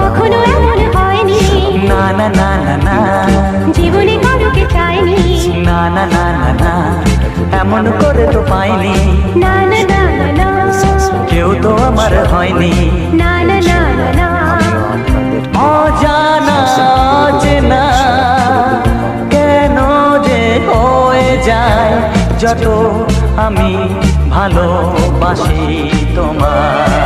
কখনো এমন হয়নি, না না না না না, জীবনে কারোকে চাইনি, না না না না না, এমন করে তো পাইনি, না না না না না, কেউ তো আমার হয়নি। না না না না না, অজানা চেনা কেন যে হয়ে যায় যত আমি ভালোবাসি তোমায়।